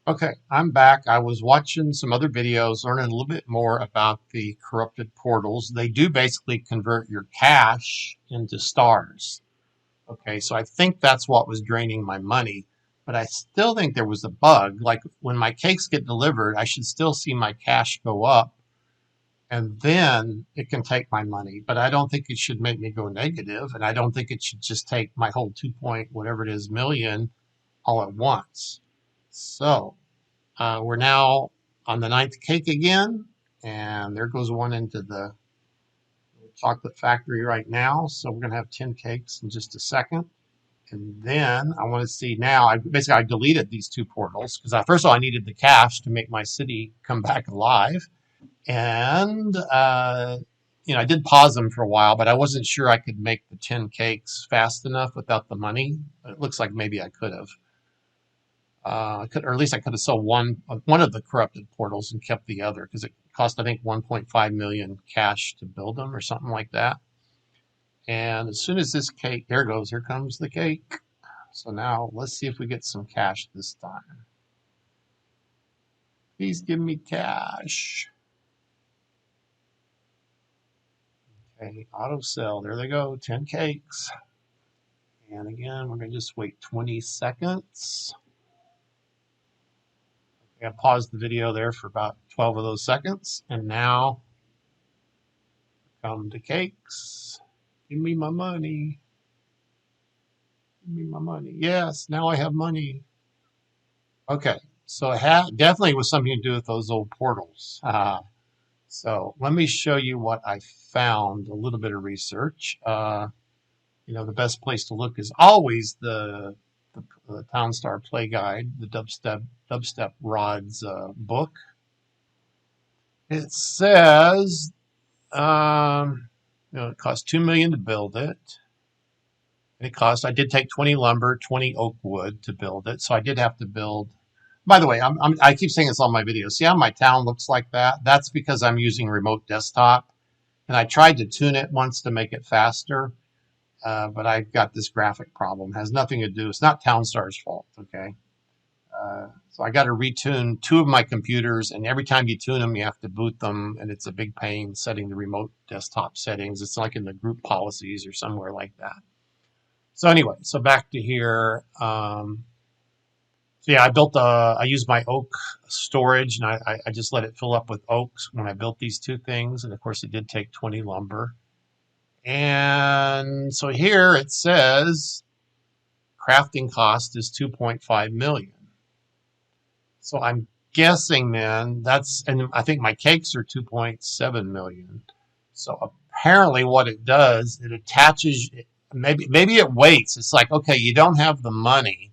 Okay, I'm back. I was watching some other videos, learning a little bit more about the corrupted portals. They do basically convert your cash into stars. Okay, so I think that's what was draining my money, but I still think there was a bug. Like when my cakes get delivered, I should still see my cash go up and then it can take my money. But I don't think it should make me go negative, and I don't think it should just take my whole 2 point whatever it is million all at once. So we're now on the ninth cake again, and there goes one into the chocolate factory right now. So we're going to have 10 cakes in just a second. And then I want to see now, I deleted these two portals because first of all, I needed the cash to make my city come back alive. And, I did pause them for a while, but I wasn't sure I could make the 10 cakes fast enough without the money. But it looks like maybe I could have. I could, or at least I could have sold one of the corrupted portals and kept the other because it cost I think 1.5 million cash to build them or something like that. And as soon as this cake, there goes, here comes the cake. So now let's see if we get some cash this time. Please give me cash. Okay, auto sell. There they go, 10 cakes. And again, we're going to just wait 20 seconds. I paused the video there for about 12 of those seconds. And now come the cakes. Give me my money. Give me my money. Yes, now I have money. Okay, so it definitely was something to do with those old portals. So let me show you what I found, a little bit of research. The best place to look is always the TownStar Play Guide, the dubstep rods book. It says it cost $2 million to build it. I did take 20 lumber, 20 oak wood to build it. So I did have to build. By the way, I keep saying this on my videos. See how my town looks like that? That's because I'm using remote desktop. And I tried to tune it once to make it faster. But I've got this graphic problem. It has nothing to do. It's not TownStar's fault. Okay. So I got to retune two of my computers, and every time you tune them, you have to boot them, and it's a big pain setting the remote desktop settings. It's like in the group policies or somewhere like that. So anyway, so back to here. So yeah, I used my oak storage, and I just let it fill up with oaks when I built these two things. And of course, it did take 20 lumber. And so here it says crafting cost is 2.5 million. So I'm guessing then and I think my cakes are 2.7 million. So apparently what it does, it attaches, maybe it waits. It's like, okay, you don't have the money.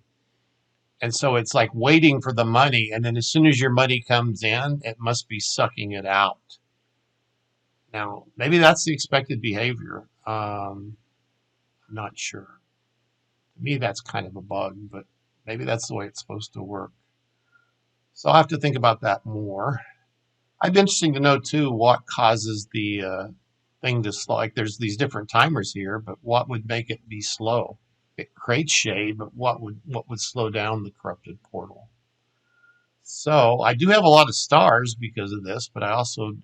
And so it's like waiting for the money. And then as soon as your money comes in, it must be sucking it out. Now, maybe that's the expected behavior. I'm not sure. To me, that's kind of a bug, but maybe that's the way it's supposed to work. So I'll have to think about that more. It'd be interesting to know too what causes the thing to slow. Like there's these different timers here, but what would make it be slow? It creates shade, but what would slow down the corrupted portal? So I do have a lot of stars because of this, but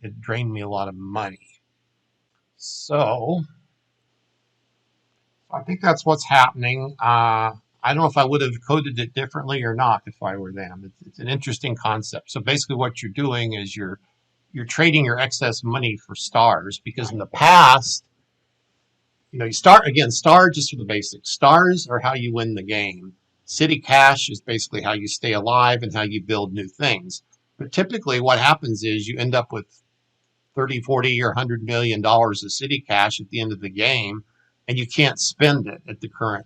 it drained me a lot of money. So I think that's what's happening. I don't know if I would have coded it differently or not if I were them. It's an interesting concept. So basically, what you're doing is you're trading your excess money for stars because in the past, you start again. Star just for the basics. Stars are how you win the game. City cash is basically how you stay alive and how you build new things. But typically, what happens is you end up with 30, 40, or $100 million of city cash at the end of the game, and you can't spend it at the current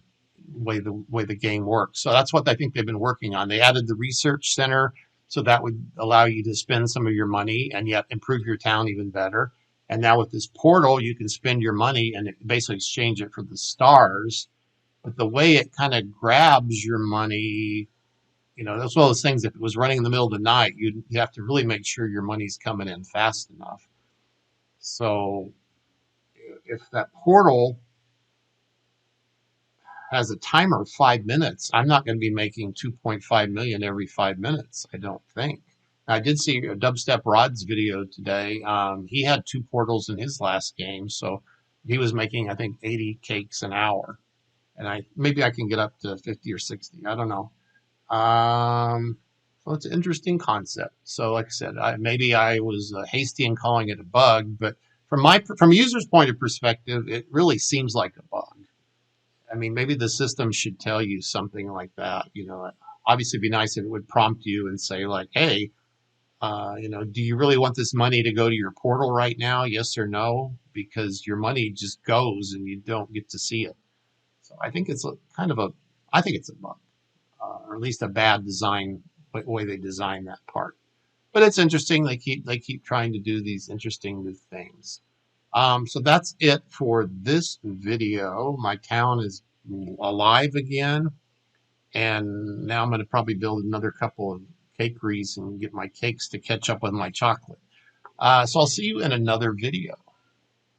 way the game works. So that's what I think they've been working on. They added the research center, so that would allow you to spend some of your money and yet improve your town even better. And now with this portal, you can spend your money and basically exchange it for the stars. But the way it kind of grabs your money, that's one of those things. If it was running in the middle of the night, you have to really make sure your money's coming in fast enough. So if that portal, has a timer of 5 minutes, I'm not going to be making 2.5 million every 5 minutes. I don't think. I did see a Dubstep Rod's video today. He had 2 portals in his last game, so he was making, I think, 80 cakes an hour, and maybe I can get up to 50 or 60. I don't know. So it's an interesting concept. So, like I said, maybe I was hasty in calling it a bug, but from a user's point of perspective, it really seems like a bug. I mean, maybe the system should tell you something like that. Obviously, it'd be nice if it would prompt you and say, like, "Hey, do you really want this money to go to your portal right now? Yes or no?" Because your money just goes and you don't get to see it. So I think it's I think it's a bug, or at least a bad design way they design that part. But it's interesting. They keep trying to do these interesting new things. So that's it for this video. My town is alive again, and now I'm going to probably build another couple of cakeries and get my cakes to catch up with my chocolate. So I'll see you in another video.